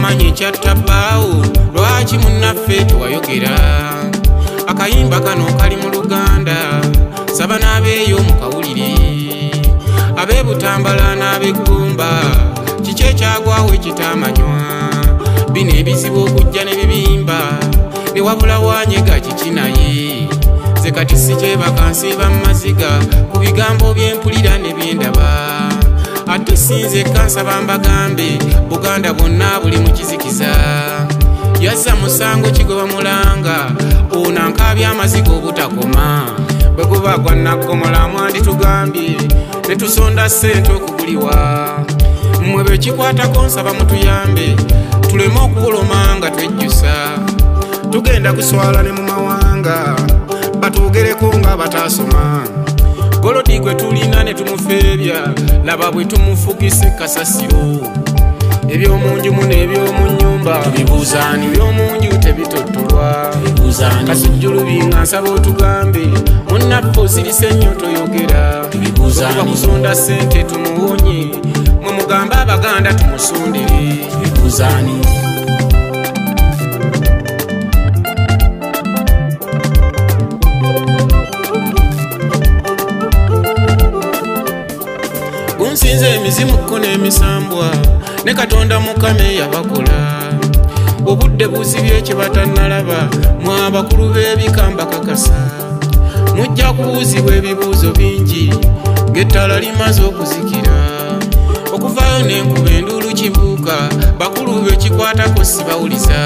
wamanyi kyattabbaawo lwaki munnaffe tewayogera akayimba kano kali mu Luganda saba n'abeeyo mukawulire ab'Ebutambala n'ab'Eggomba kiki ekyagwawo ekitamanywa bino ebizibu okujja ne bibimba ne wabula wanyega kiki naye ze kati sikyebaka nsiiba mu maziga ku bigambo by'empulira ne byendaba ate sinze kansaba mbagambe Buganda bwonna buli mu kizikiza yazza musango kigoba mulanga ono ankaabya amaziga obutakoma bwe guba gwa Nakkomola mwandi tugambye ne tusonda ssente okuguliwa mmwe bwe kikwatako nsaba mutuyambe tuleme okuwoloma nga twejjusa tugenda kuswala ne mu mawanga batugereko nga bataasoma golodi gwe tulina ne tumufeebya laba bwe tumufugise kasasiro ebyomunju mu n'ebyomu nnyumba tubibuuzaani ebyomunju tebitottolwa Kasujjulu binga nsaba otugambe munnaffe osirise nnyo toyogera tubibuuzaani kusonda ssente tumuwonye mwe mugambe Abaganda tumusondere tubibuuzaani gunsinze emizimu kko n'emisambwa ne Katonda Mukama yabakola obudde buzibye kye batannalaba mwe abakulu b'ebikamba kakasa mujja kubuuzibwa ebibuuzo bingi ng'ettala limaze okuzikira okuvaayo n'enkuba enduulu kibuuka bakulu bekikwatako sibawuliza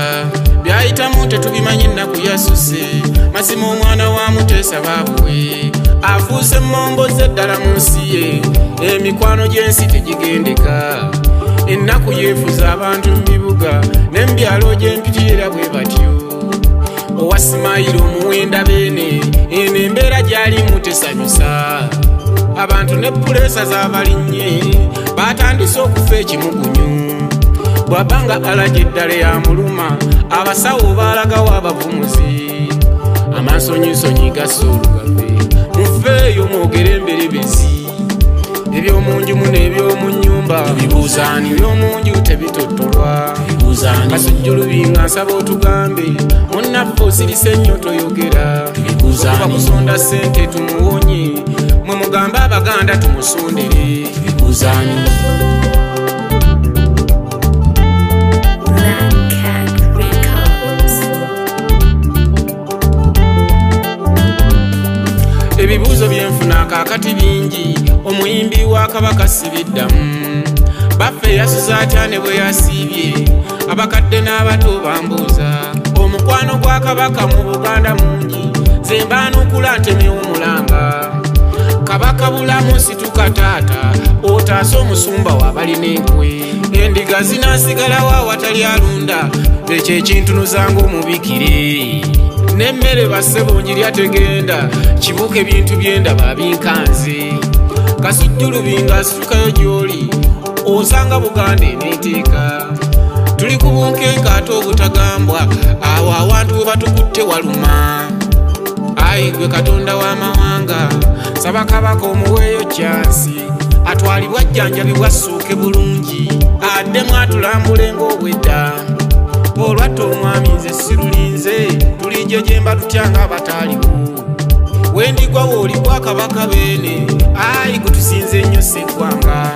byayitamu tetubimanyi ennaku yasusse mazima omwana wa Muteesa baabuwe afuuse mmomboze ddala mu nsi ye emikwano gy'ensi tegigendeka ennaku yeefuza abantu mu bibuga n'embyalo gy'empitirira bwe batyo owa Simayiro omuwenda beene eno embeera gy'alimu tesanyusa abantu ne puleesa z'abalinnye baatandise okufa ekimugunyu bw'abanga alaje eddala ya muluma abasawo baalagawo abavumuzi amansonyisonyi gassa olugave mufeeyo mwogere emberebezi ebyomunju mu n'ebyomu nnyumba tubibuuzaani ebyomunju tebitottolwa Kasujjulu binga nsaba otugambe munnaffe osirise nnyo toyogera tubibuuzaani kusonda ssente tumuwonye mwe mugambe Abaganda tumusondere tubibuuzaani ebibuuzo byenfuna kaakati bingi omuyimbi wa Kabaka sibiddamu baffe yasuza atya ne bwe yasiibye abakadde n'abato bambuuza omukwano gwa Kabaka mu Buganda mungi ze mbaanukula ntemewo mulanga Kabaka bulamu situka taata otaase omusumba w'abalina enkwe endiga zinaasigalawo awatali alunda ekyo ekintunuzanga omubikire n'emmere bassebo njirya tegenda kibuuka ebintu by'endaba binkanze Kasujjulu binga asitukayo gy'oli osanga Buganda eneeteeka tuli ku bunkenke ate obutagambwa awo awantu we batukutte waluma ayi gwe Katonda w'amawanga saba Kabaka omuweeyo kyansi atwalibwa ajjanjabibwa ssuuke bulungi addemu atulambule ng'obwedda olwatta omwami nze sirulinze tulijjo gye mba tutya ng'abataaliwo wendigwa w'oligwa Kabaka beene ayi gwe tusinze nnyo sseggwanga